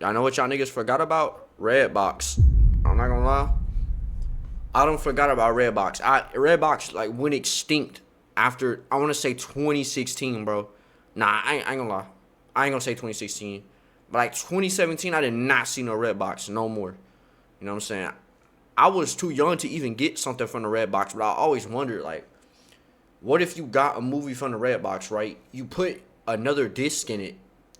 I know what y'all niggas forgot about? Redbox. I'm not gonna lie. I don't forgot about Redbox. Redbox like went extinct after I want to say 2016, bro. Nah, I ain't gonna lie. I ain't gonna say 2016, but like 2017, I did not see no Redbox no more. You know what I'm saying? I was too young to even get something from the Redbox, but I always wondered like, what if you got a movie from the Redbox, right? You put another disc in it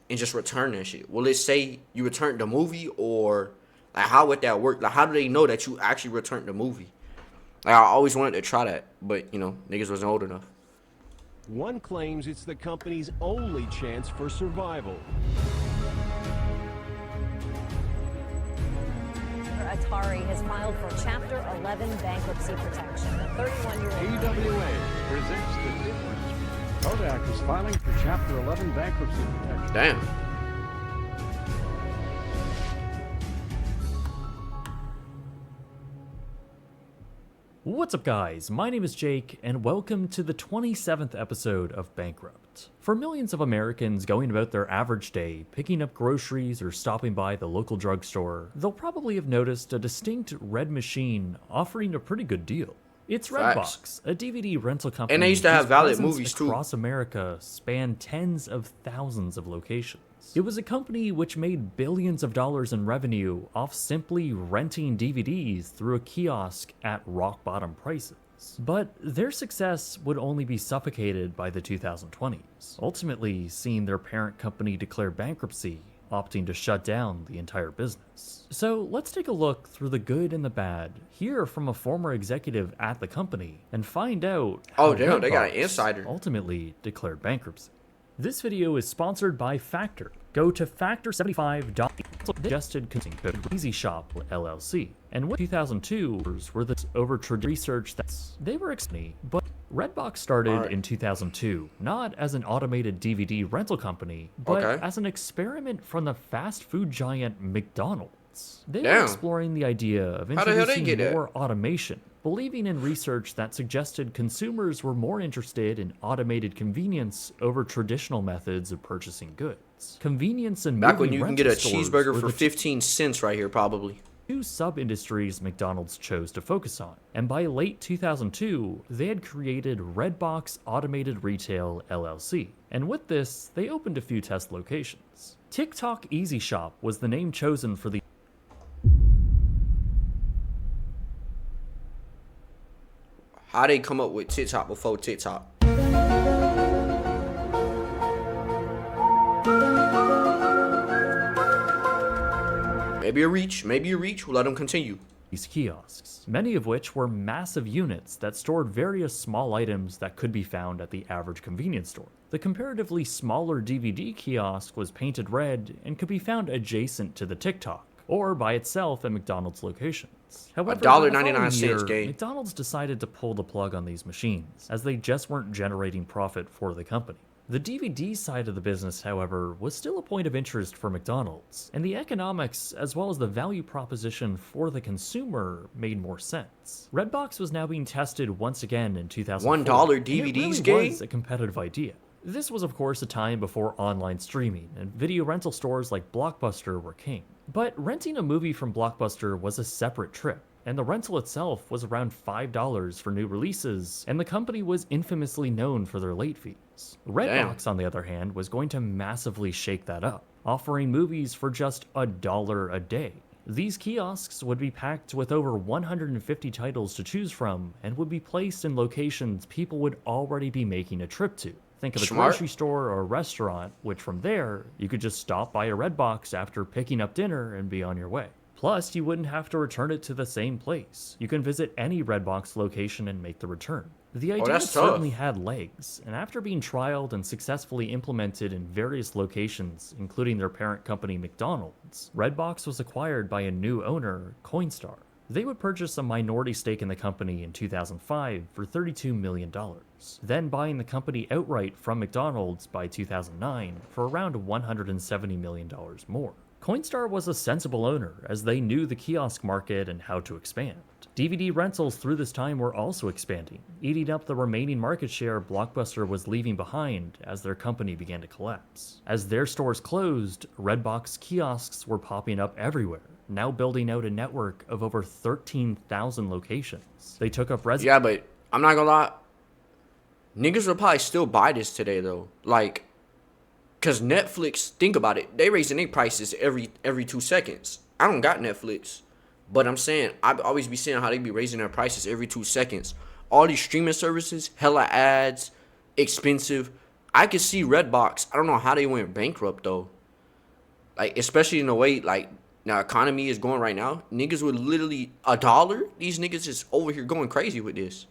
and just return that shit. Will it say you returned the movie, or like how would that work? Like how do they know that you actually returned the movie? Like I always wanted to try that, but you know, niggas wasn't old enough. One claims it's the company's only chance for survival. Atari has filed for Chapter 11 bankruptcy protection. The 31-year-old AWA presents the difference. Kodak is filing for Chapter 11 bankruptcy protection. Damn. What's up guys, my name is Jake, and welcome to the 27th episode of Bankrupt. For millions of Americans going about their average day, picking up groceries or stopping by the local drugstore, they'll probably have noticed a distinct red machine offering a pretty good deal. It's Redbox, a DVD rental company And they used to have whose valid presence movies, too. across America span tens of thousands of locations. It was a company which made billions of dollars in revenue off simply renting DVDs through a kiosk at rock bottom prices. But their success would only be suffocated by the 2020s, ultimately seeing their parent company declare bankruptcy, opting to shut down the entire business. So let's take a look through the good and the bad, hear from a former executive at the company, and find out how Oh damn, they got an Redbox insider. ultimately declared bankruptcy. This video is sponsored by Factor. Go to factor75.com. Suggested code Easy Shop LLC. And with 2002 were the over research that they were but Redbox started in 2002 not as an automated DVD rental company, but as an experiment from the fast food giant McDonald's. They were exploring the idea of How the hell they introducing get more automation, believing in research that suggested consumers were more interested in automated convenience over traditional methods of purchasing goods. Convenience and Back when movie you can get a rental stores cheeseburger were for the 15 cents right here, probably. two sub-industries McDonald's chose to focus on, and by late 2002, they had created Redbox Automated Retail LLC, and with this, they opened a few test locations. TikTok Easy Shop was the name chosen for the How they come up with TikTok before TikTok? Maybe a reach. We'll let them continue. these kiosks, many of which were massive units that stored various small items that could be found at the average convenience store. The comparatively smaller DVD kiosk was painted red and could be found adjacent to the TikTok, or by itself at McDonald's locations. However, $1.99 game. McDonald's decided to pull the plug on these machines, as they just weren't generating profit for the company. The DVD side of the business, however, was still a point of interest for McDonald's, and the economics as well as the value proposition for the consumer made more sense. Redbox was now being tested once again in 2004. $1 and DVDs it really game? was a competitive idea. This was of course a time before online streaming, and video rental stores like Blockbuster were king. But renting a movie from Blockbuster was a separate trip, and the rental itself was around $5 for new releases, and the company was infamously known for their late fees. Redbox, on the other hand, was going to massively shake that up, offering movies for just $1 a day. These kiosks would be packed with over 150 titles to choose from, and would be placed in locations people would already be making a trip to. Think of a grocery store or a restaurant, which from there, you could just stop by a Redbox after picking up dinner and be on your way. Plus, you wouldn't have to return it to the same place. You can visit any Redbox location and make the return. The idea certainly had legs, and after being trialed and successfully implemented in various locations, including their parent company McDonald's, Redbox was acquired by a new owner, Coinstar. They would purchase a minority stake in the company in 2005 for $32 million, then buying the company outright from McDonald's by 2009 for around $170 million more. Coinstar was a sensible owner, as they knew the kiosk market and how to expand. DVD rentals through this time were also expanding, eating up the remaining market share Blockbuster was leaving behind as their company began to collapse. As their stores closed, Redbox kiosks were popping up everywhere, now building out a network of over 13,000 locations. They took up Yeah, but I'm not gonna lie. Niggas would probably still buy this today, though. Like, because Netflix, think about it. They raising their prices every 2 seconds. I don't got Netflix. But I'm saying, I always be seeing how they be raising their prices every 2 seconds. All these streaming services, hella ads, expensive. I could see Redbox. I don't know how they went bankrupt, though. Like, especially in the way, like, the economy is going right now. Niggas would literally, $1? These niggas is over here going crazy with this.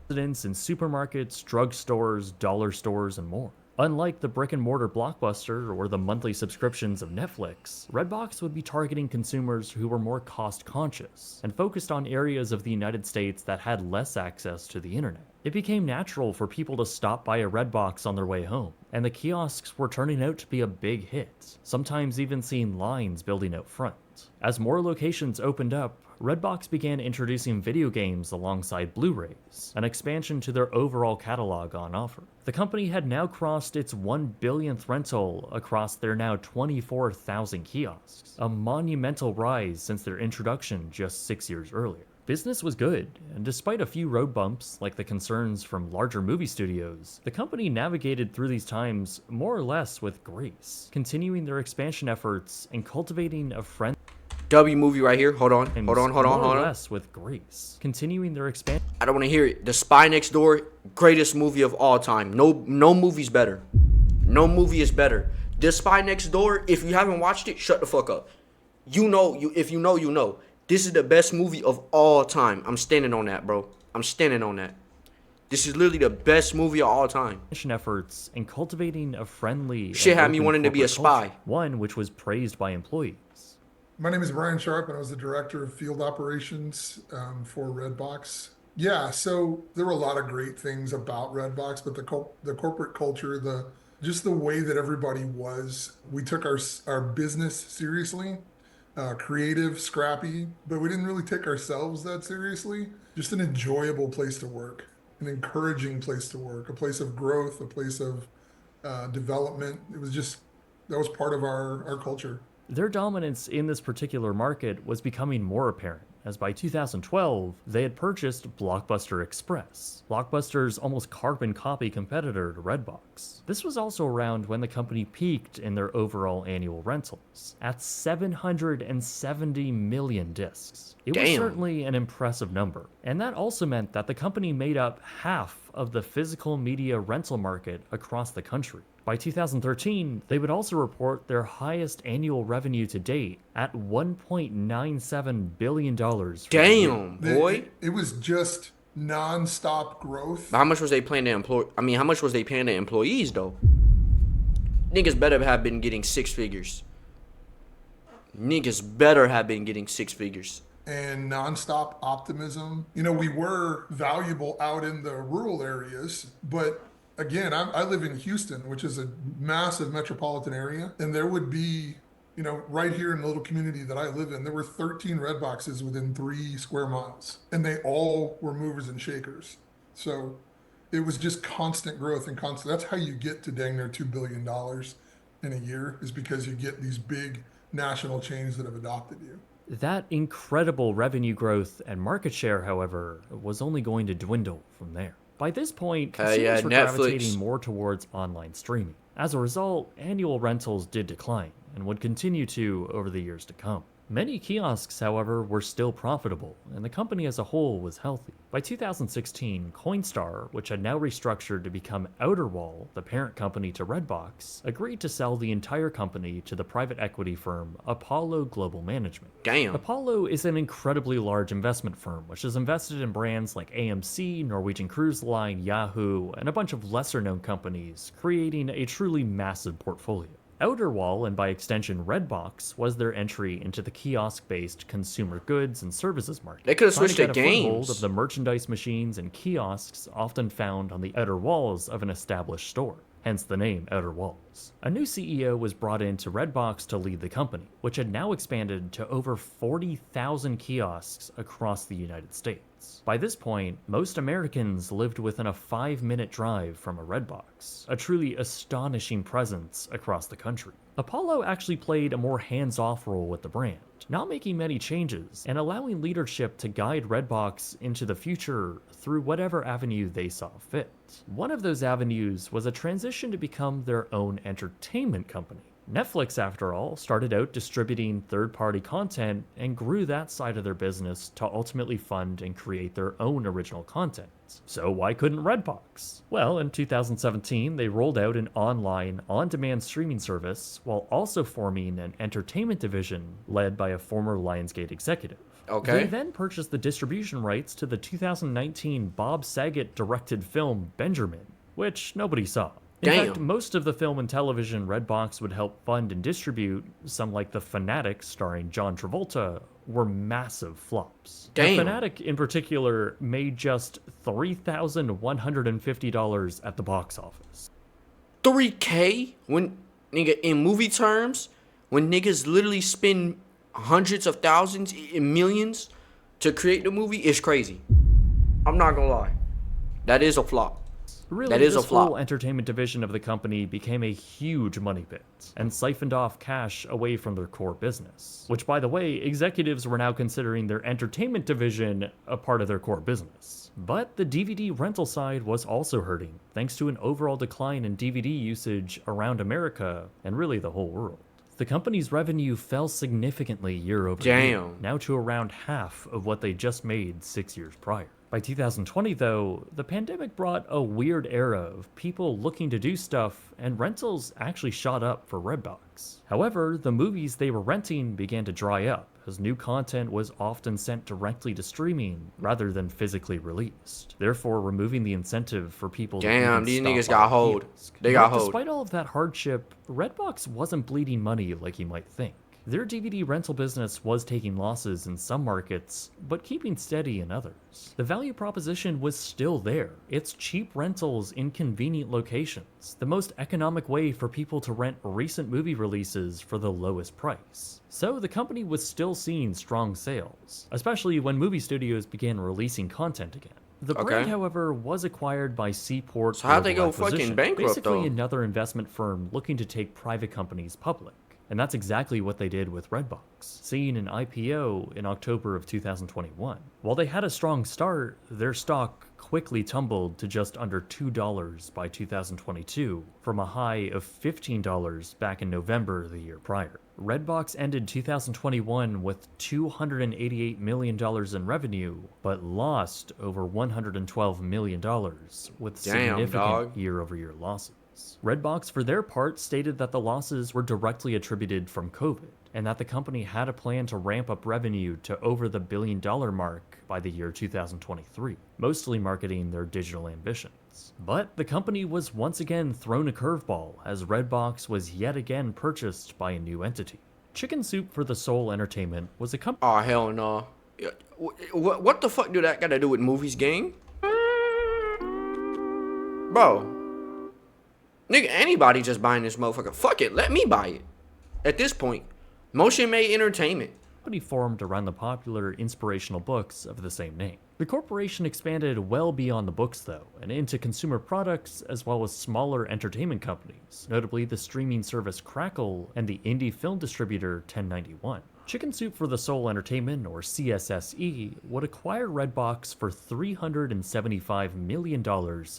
Residents in supermarkets, drugstores, dollar stores, and more. Unlike the brick-and-mortar Blockbuster or the monthly subscriptions of Netflix, Redbox would be targeting consumers who were more cost-conscious and focused on areas of the United States that had less access to the internet. It became natural for people to stop by a Redbox on their way home, and the kiosks were turning out to be a big hit, sometimes even seeing lines building out front. As more locations opened up, Redbox began introducing video games alongside Blu-rays, an expansion to their overall catalog on offer. The company had now crossed its 1 billionth rental across their now 24,000 kiosks, a monumental rise since their introduction just 6 years earlier. Business was good, and despite a few road bumps like the concerns from larger movie studios, the company navigated through these times more or less with grace, continuing their expansion efforts and cultivating a friend. W movie right here. Hold on. More or less with grace, continuing their expansion. I don't want to hear it. The Spy Next Door, greatest movie of all time. No movie's better. No movie is better. The Spy Next Door, if you haven't watched it, shut the fuck up. If you know, you know. This is the best movie of all time. I'm standing on that, bro. I'm standing on that. This is literally the best movie of all time. Efforts and cultivating a friendly shit had me wanting to be a spy. Culture, one which was praised by employees. My name is Brian Sharp, and I was the director of field operations for Redbox. Yeah, so there were a lot of great things about Redbox, but the corporate culture, just the way that everybody was. We took our business seriously. Creative, scrappy, but we didn't really take ourselves that seriously. Just an enjoyable place to work, an encouraging place to work, a place of growth, a place of development. That was part of our culture. Their dominance in this particular market was becoming more apparent, as by 2012, they had purchased Blockbuster Express, Blockbuster's almost carbon copy competitor to Redbox. This was also around when the company peaked in their overall annual rentals, at 770 million discs. It was certainly an impressive number, and that also meant that the company made up half of the physical media rental market across the country. By 2013, they would also report their highest annual revenue to date at $1.97 billion. Damn, boy. It was just non-stop growth. But how much was they paying how much was they paying the employees, though? Niggas better have been getting 6 figures. Niggas better have been getting 6 figures. And nonstop optimism. We were valuable out in the rural areas, but again, I live in Houston, which is a massive metropolitan area, and there would be, right here in the little community that I live in, there were 13 Redboxes within 3 square miles, and they all were movers and shakers. So it was just constant growth and constant. That's how you get to dang near $2 billion in a year, is because you get these big national chains that have adopted you. That incredible revenue growth and market share, however, was only going to dwindle from there. By this point, consumers were gravitating more towards online streaming. As a result, annual rentals did decline and would continue to over the years to come. Many kiosks, however, were still profitable, and the company as a whole was healthy. By 2016, Coinstar, which had now restructured to become Outerwall, the parent company to Redbox, agreed to sell the entire company to the private equity firm Apollo Global Management. Damn. Apollo is an incredibly large investment firm, which has invested in brands like AMC, Norwegian Cruise Line, Yahoo, and a bunch of lesser-known companies, creating a truly massive portfolio. Outerwall, and by extension Redbox, was their entry into the kiosk-based consumer goods and services market. They could have switched to games. Foothold of the merchandise machines and kiosks often found on the outer walls of an established store. hence the name Outer Walls. A new CEO was brought in to Redbox to lead the company, which had now expanded to over 40,000 kiosks across the United States. By this point, most Americans lived within a 5-minute drive from a Redbox, a truly astonishing presence across the country. Apollo actually played a more hands-off role with the brand, not making many changes, and allowing leadership to guide Redbox into the future through whatever avenue they saw fit. One of those avenues was a transition to become their own entertainment company. Netflix, after all, started out distributing third-party content and grew that side of their business to ultimately fund and create their own original content. So why couldn't Redbox? Well, in 2017, they rolled out an online, on-demand streaming service while also forming an entertainment division led by a former Lionsgate executive. Okay. They then purchased the distribution rights to the 2019 Bob Saget-directed film Benjamin, which nobody saw. In Damn. fact, most of the film and television Redbox would help fund and distribute, some like The Fanatic starring John Travolta, were massive flops. Damn. The Fanatic in particular made just $3,150 at the box office. 3K? When, nigga, in movie terms, when niggas literally spend hundreds of thousands and millions to create the movie, it's crazy. I'm not gonna lie. That is a flop. Really, That is this a flop. whole entertainment division of the company became a huge money pit and siphoned off cash away from their core business. Which, by the way, executives were now considering their entertainment division a part of their core business. But the DVD rental side was also hurting, thanks to an overall decline in DVD usage around America and really the whole world. The company's revenue fell significantly year over year, Damn. now to around half of what they just made 6 years prior. By 2020, though, the pandemic brought a weird era of people looking to do stuff, and rentals actually shot up for Redbox. However, the movies they were renting began to dry up, as new content was often sent directly to streaming rather than physically released, therefore removing the incentive for people to Damn, even these stop niggas by got the hold. kiosk. They got But hold. Despite all of that hardship, Redbox wasn't bleeding money like you might think. Their DVD rental business was taking losses in some markets, but keeping steady in others. The value proposition was still there. It's cheap rentals in convenient locations, the most economic way for people to rent recent movie releases for the lowest price. So the company was still seeing strong sales, especially when movie studios began releasing content again. The brand, Okay. howe'd was acquired by Seaport So how'd they Global go fucking Acquisition, bankrupt, basically though? another investment firm looking to take private companies public. And that's exactly what they did with Redbox, seeing an IPO in October of 2021. While they had a strong start, their stock quickly tumbled to just under $2 by 2022, from a high of $15 back in November the year prior. Redbox ended 2021 with $288 million in revenue, but lost over $112 million, with Damn, significant dog. year-over-year losses. Redbox, for their part, stated that the losses were directly attributed from COVID, and that the company had a plan to ramp up revenue to over the $1 billion mark by the year 2023, mostly marketing their digital ambitions. But the company was once again thrown a curveball, as Redbox was yet again purchased by a new entity. Chicken Soup for the Soul Entertainment was a company. Oh, hell no. Yeah, what the fuck do that got to do with movies, gang? Bro. Nigga, anybody just buying this motherfucker. Fuck it, let me buy it. At this point, Motion Made Entertainment. Formed around the popular inspirational books of the same name. The corporation expanded well beyond the books, though, and into consumer products as well as smaller entertainment companies, notably the streaming service Crackle and the indie film distributor 1091. Chicken Soup for the Soul Entertainment, or CSSE, would acquire Redbox for $375 million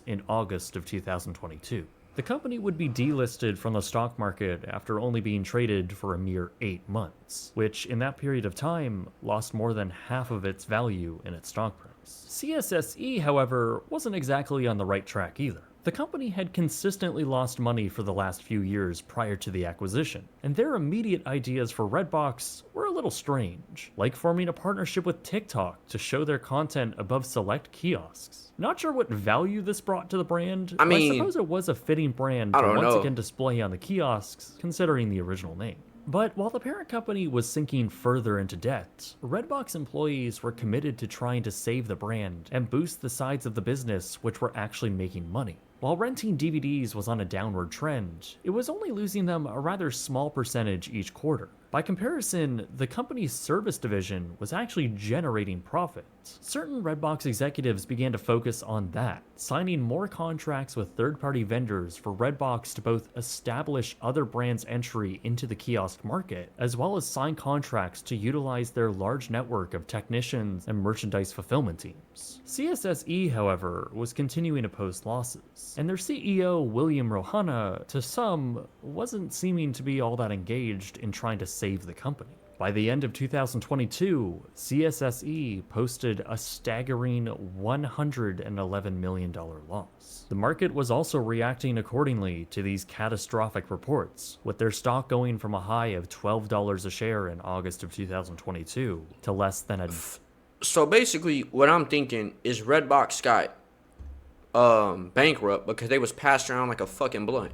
in August of 2022. The company would be delisted from the stock market after only being traded for a mere 8 months, which in that period of time lost more than half of its value in its stock price. CSSE, however, wasn't exactly on the right track either. The company had consistently lost money for the last few years prior to the acquisition, and their immediate ideas for Redbox were a little strange, like forming a partnership with TikTok to show their content above select kiosks. Not sure what value this brought to the brand, I but mean, I suppose it was a fitting brand I to don't once know. again display on the kiosks, considering the original name. But while the parent company was sinking further into debt, Redbox employees were committed to trying to save the brand and boost the sides of the business which were actually making money. While renting DVDs was on a downward trend, it was only losing them a rather small percentage each quarter. By comparison, the company's service division was actually generating profits. Certain Redbox executives began to focus on that, signing more contracts with third-party vendors for Redbox to both establish other brands' entry into the kiosk market, as well as sign contracts to utilize their large network of technicians and merchandise fulfillment teams. CSSE, however, was continuing to post losses, and their CEO, William Rohana, to some, wasn't seeming to be all that engaged in trying to save the company. By the end of 2022, CSSE posted a staggering $111 million loss. The market was also reacting accordingly to these catastrophic reports, with their stock going from a high of $12 a share in August of 2022 to less than a... So basically, what I'm thinking is Redbox got bankrupt because they was passed around like a fucking blunt.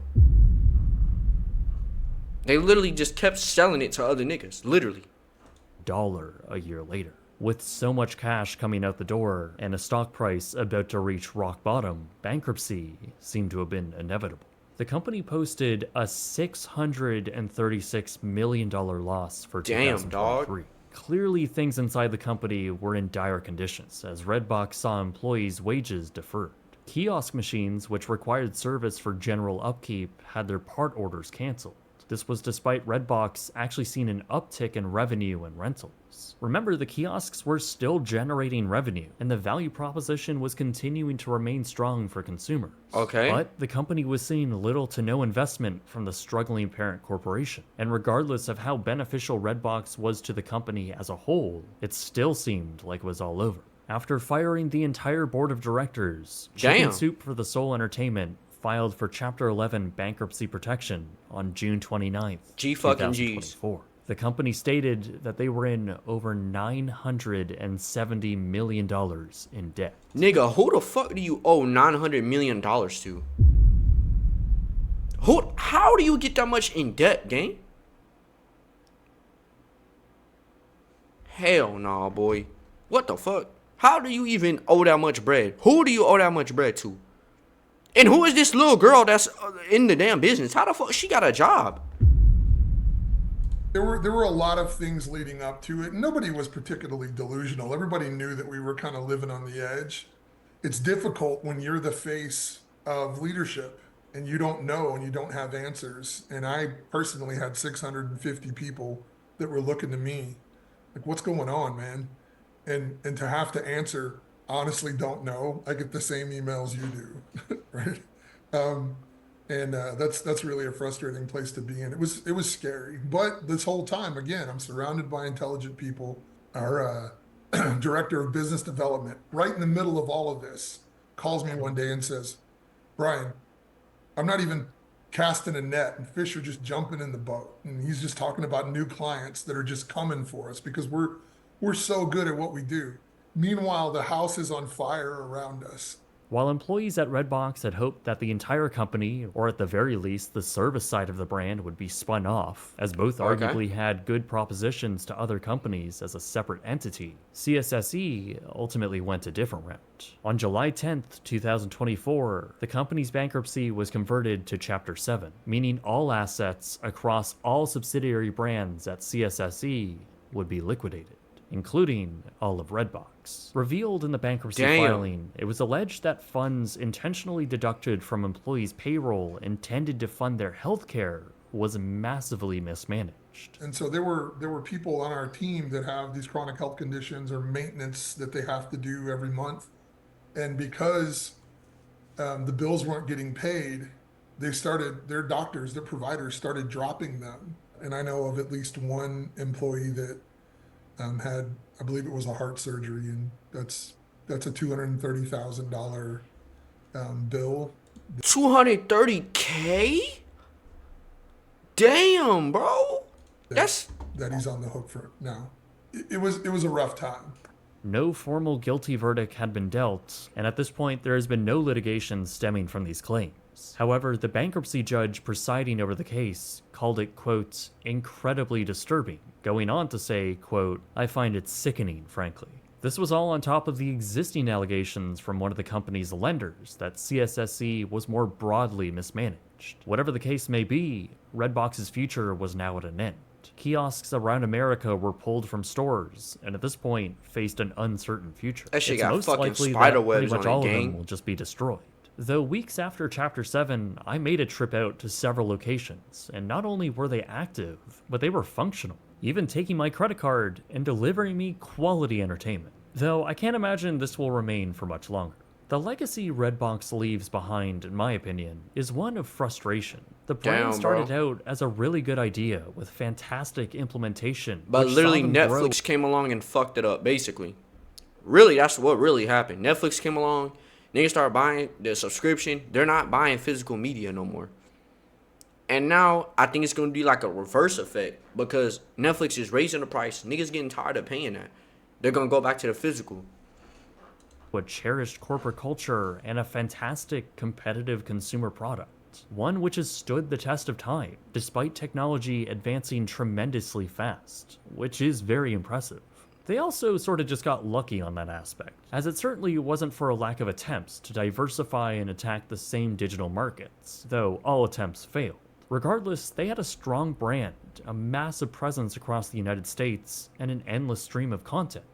They literally just kept selling it to other niggas, literally. $1 a year later. With so much cash coming out the door and a stock price about to reach rock bottom, bankruptcy seemed to have been inevitable. The company posted a $636 million loss for 2023. Clearly, things inside the company were in dire conditions, as Redbox saw employees' wages deferred. Kiosk machines, which required service for general upkeep, had their part orders canceled. This was despite Redbox actually seeing an uptick in revenue and rentals. Remember, the kiosks were still generating revenue, and the value proposition was continuing to remain strong for consumers. Okay. But the company was seeing little to no investment from the struggling parent corporation. And regardless of how beneficial Redbox was to the company as a whole, it still seemed like it was all over. After firing the entire board of directors, Chicken Soup for the Soul Entertainment filed for Chapter 11 bankruptcy protection on June 29th, 2024. The company stated that they were in over $970 million in debt. Nigga, who the fuck do you owe $900 million to? How do you get that much in debt, gang? Hell nah, boy. What the fuck? How do you even owe that much bread? Who do you owe that much bread to? And who is this little girl that's in the damn business? How the fuck she got a job? There were a lot of things leading up to it. Nobody was particularly delusional. Everybody knew that we were kind of living on the edge. It's difficult when you're the face of leadership and you don't know and you don't have answers. And I personally had 650 people that were looking to me like, what's going on, man? And to have to answer, honestly don't know. I get the same emails you do, right? That's really a frustrating place to be in. It was scary, but this whole time, again, I'm surrounded by intelligent people. Our director of business development, right in the middle of all of this, calls me one day and says, "Brian, I'm not even casting a net, and fish are just jumping in the boat." And he's just talking about new clients that are just coming for us because we're so good at what we do. Meanwhile, the house is on fire around us. While employees at Redbox had hoped that the entire company, or at the very least the service side of the brand, would be spun off, as both arguably had good propositions to other companies as a separate entity, CSSE ultimately went a different route. On July 10th, 2024, the company's bankruptcy was converted to Chapter 7, meaning all assets across all subsidiary brands at CSSE would be liquidated, including all of Redbox. Revealed in the bankruptcy filing, it was alleged that funds intentionally deducted from employees' payroll intended to fund their health care was massively mismanaged. And so there were people on our team that have these chronic health conditions or maintenance that they have to do every month. And because the bills weren't getting paid, their doctors, their providers started dropping them. And I know of at least one employee that had, I believe it was a heart surgery, and that's a $230,000 bill. $230K? Damn, bro. That he's on the hook for now. It was a rough time. No formal guilty verdict had been dealt, and at this point there has been no litigation stemming from these claims. However, the bankruptcy judge presiding over the case called it, quote, incredibly disturbing, going on to say, quote, I find it sickening, frankly. This was all on top of the existing allegations from one of the company's lenders that CSSE was more broadly mismanaged. Whatever the case may be, Redbox's future was now at an end. Kiosks around America were pulled from stores, and at this point faced an uncertain future. That shit It's got most fucking likely spider that webs pretty much on it, all of gang. them will just be destroyed. Though weeks after Chapter 7, I made a trip out to several locations, and not only were they active, but they were functional, even taking my credit card and delivering me quality entertainment. Though I can't imagine this will remain for much longer. The legacy Redbox leaves behind, in my opinion, is one of frustration. The brand Damn, started bro. out as a really good idea with fantastic implementation, But which saw literally them Netflix came along and fucked it up, basically. Really, that's what really happened. Netflix came along, niggas started buying the subscription. They're not buying physical media no more. And now I think it's going to be like a reverse effect because Netflix is raising the price. Niggas getting tired of paying that. They're going to go back to the physical. a cherished corporate culture and a fantastic competitive consumer product. One which has stood the test of time, despite technology advancing tremendously fast, which is very impressive. They also sort of just got lucky on that aspect, as it certainly wasn't for a lack of attempts to diversify and attack the same digital markets, though all attempts failed. Regardless, they had a strong brand, a massive presence across the United States, and an endless stream of content.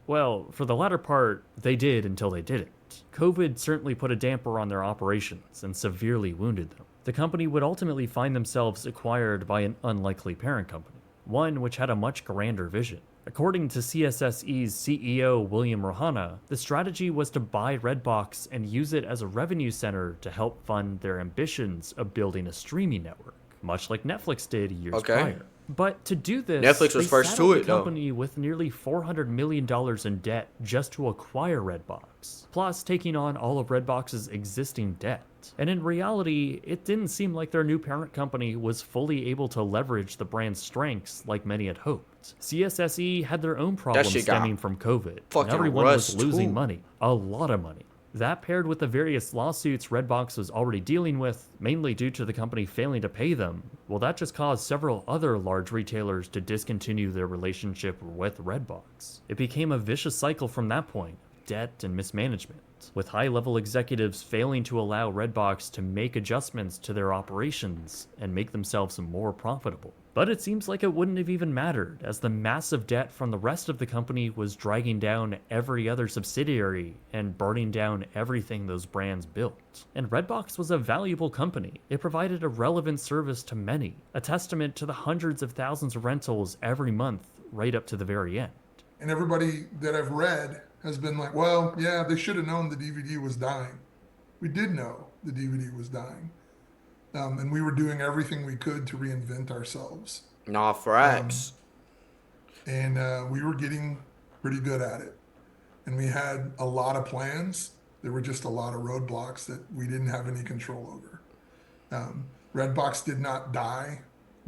Well, for the latter part, they did until they didn't. COVID certainly put a damper on their operations and severely wounded them. The company would ultimately find themselves acquired by an unlikely parent company, one which had a much grander vision. According to CSSE's CEO William Rohana, the strategy was to buy Redbox and use it as a revenue center to help fund their ambitions of building a streaming network, much like Netflix did years prior. But to do this, Netflix was first to it, the company with nearly $400 million in debt just to acquire Redbox, plus taking on all of Redbox's existing debt. And in reality, it didn't seem like their new parent company was fully able to leverage the brand's strengths like many had hoped. CSSE had their own problems shit got stemming from COVID, and fucking everyone was rust, losing too. money, a lot of money. That paired with the various lawsuits Redbox was already dealing with, mainly due to the company failing to pay them, well, that just caused several other large retailers to discontinue their relationship with Redbox. It became a vicious cycle from that point, debt and mismanagement, with high-level executives failing to allow Redbox to make adjustments to their operations and make themselves more profitable. But it seems like it wouldn't have even mattered, as the massive debt from the rest of the company was dragging down every other subsidiary and burning down everything those brands built. And Redbox was a valuable company. It provided a relevant service to many, a testament to the hundreds of thousands of rentals every month right up to the very end. And everybody that I've read has been like, well, yeah, they should have known the DVD was dying. We did know the DVD was dying. And we were doing everything we could to reinvent ourselves. Nah, facts. And we were getting pretty good at it. And we had a lot of plans. There were just a lot of roadblocks that we didn't have any control over. Redbox did not die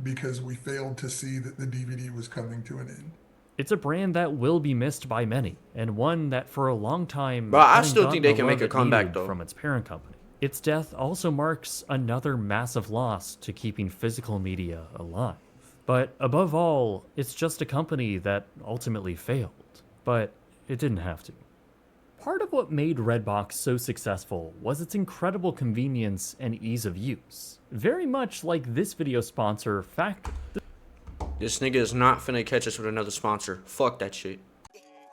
because we failed to see that the DVD was coming to an end. It's a brand that will be missed by many, and one that for a long time Bro, I hadn't still gotten think they the can love make a it comeback, needed though. from its parent company. Its death also marks another massive loss to keeping physical media alive. But above all, it's just a company that ultimately failed. But it didn't have to. Part of what made Redbox so successful was its incredible convenience and ease of use. Very much like this video sponsor, Factor. This nigga is not finna catch us with another sponsor. Fuck that shit.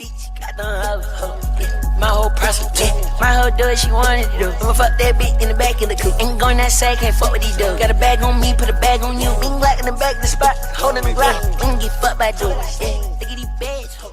Bitch, got them hoes, yeah. My whole person, yeah. My whole do what she wanted to do. I'ma fuck that bitch in the back of the coupe. Ain't going outside, can't fuck with these dudes. Got a bag on me, put a bag on you. Ain't black in the back of the spot, holding the block. Ain't get fucked by dudes, yeah. Look at these bags, ho.